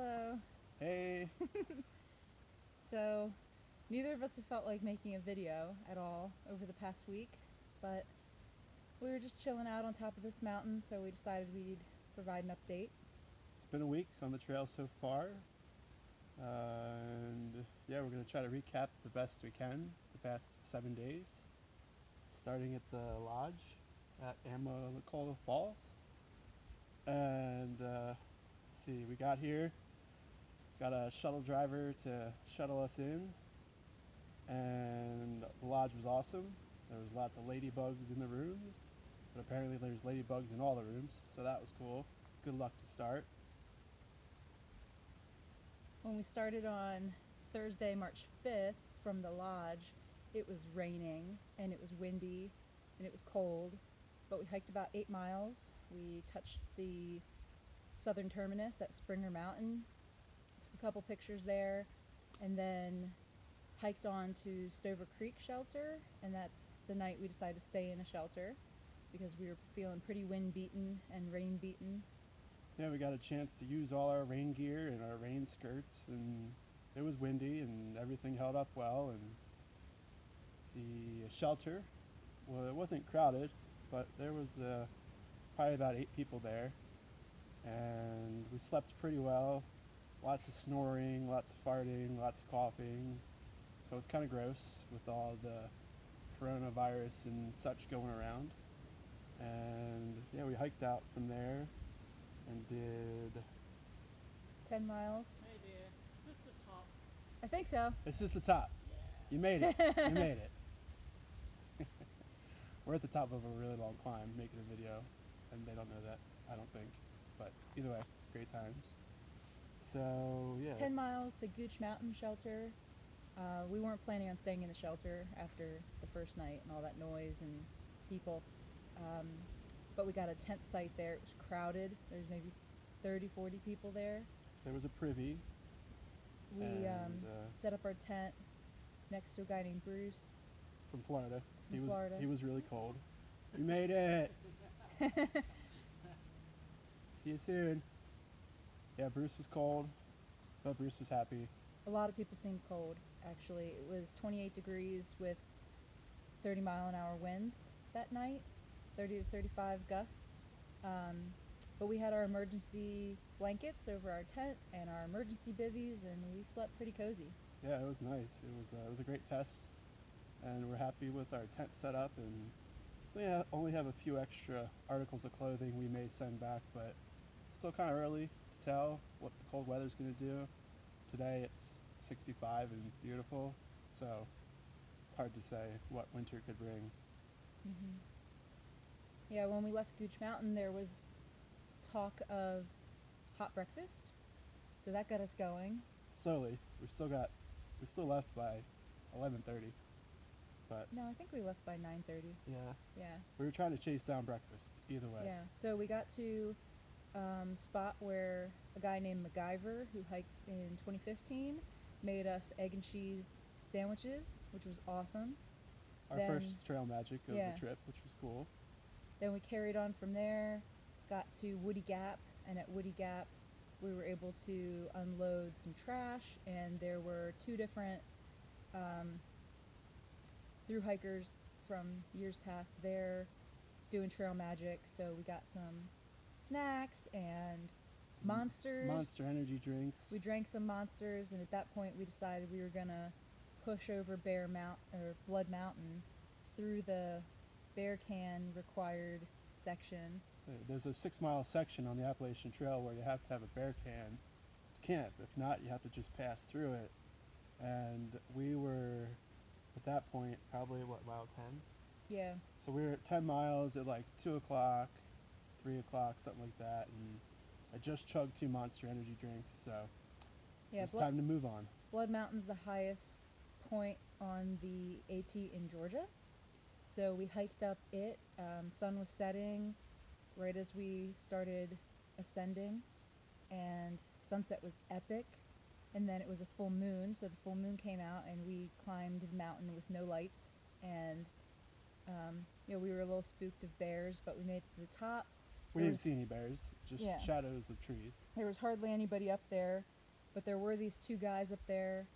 Hello. Hey. So, neither of us have felt like making a video at all over the past week, but we were just chilling out on top of this mountain, so we decided we'd provide an update. It's been a week on the trail so far. And yeah, we're going to try to recap the best we can the past 7 days, starting at the lodge at Amicalola Falls. And let's see, we got here, got a shuttle driver to shuttle us in, and the lodge was awesome. There was lots of ladybugs in the rooms, but apparently there's ladybugs in all the rooms, so that was cool. Good luck to start. When we started on Thursday, March 5th from the lodge, it was raining and it was windy and it was cold, but we hiked about 8 miles. We touched the southern terminus at Springer Mountain, took a couple pictures there, and then hiked on to Stover Creek Shelter, and that's the night we decided to stay in a shelter because we were feeling pretty wind beaten and rain beaten. Yeah, we got a chance to use all our rain gear and our rain skirts, and it was windy and everything held up well. And the shelter, well, it wasn't crowded, but there was probably about 8 people there, and we slept pretty well. Lots of snoring, lots of farting, lots of coughing, so it's kind of gross with all the coronavirus and such going around. And yeah, we hiked out from there and did 10 miles. Hey dear, is this the top? I think so. This is the top. Yeah. You made it. You made it. We're at the top of a really long climb making a video, and they don't know that, I don't think. But either way, it's great times. So, yeah. 10 miles to Gooch Mountain Shelter. We weren't planning on staying in the shelter after the first night and all that noise and people. But we got a tent site there. It was crowded. There's maybe 30, 40 people there. There was a privy. We set up our tent next to a guy named Bruce. From Florida. Florida. He was really cold. You made it! See you soon. Yeah, Bruce was cold, but Bruce was happy. A lot of people seemed cold, actually. It was 28 degrees with 30-mile-an-hour winds that night, 30 to 35 gusts. But we had our emergency blankets over our tent and our emergency bivvies, and we slept pretty cozy. Yeah, it was nice. It was a great test, and we're happy with our tent setup. And we only have a few extra articles of clothing we may send back, but it's still kind of early to tell what the cold weather's going to do. Today it's 65 and beautiful, so it's hard to say what winter could bring. Mm-hmm. Yeah, when we left Gooch Mountain, there was talk of hot breakfast, so that got us going. Slowly, we still left by 11:30, but No, I think we left by 9:30. yeah, Yeah. we were trying to chase down breakfast either way. Yeah. So we got to spot where a guy named MacGyver, who hiked in 2015, made us egg and cheese sandwiches, which was awesome. Our first trail magic of Yeah. the trip, which was cool. Then we carried on from there, got to Woody Gap, and at Woody Gap we were able to unload some trash, and there were 2 different through hikers from years past there doing trail magic, so we got some snacks and Monsters. Monster energy drinks. We drank some Monsters, and at that point we decided we were gonna push over Blood Mountain through the bear can required section. There's a 6-mile section on the Appalachian Trail where you have to have a bear can to camp. If not, you have to just pass through it. And we were at that point probably mile 10? Yeah. So we were at 10 miles at like 2 o'clock, 3 o'clock, something like that. And I just chugged 2 Monster energy drinks, so Yeah, it's time to move on. Blood Mountain's the highest point on the AT in Georgia. So we hiked up it. Sun was setting right as we started ascending, and sunset was epic. And then it was a full moon, so the full moon came out, and we climbed the mountain with no lights. And we were a little spooked of bears, but we made it to the top. We didn't see any bears, just shadows of trees. There was hardly anybody up there. But there were these two guys up there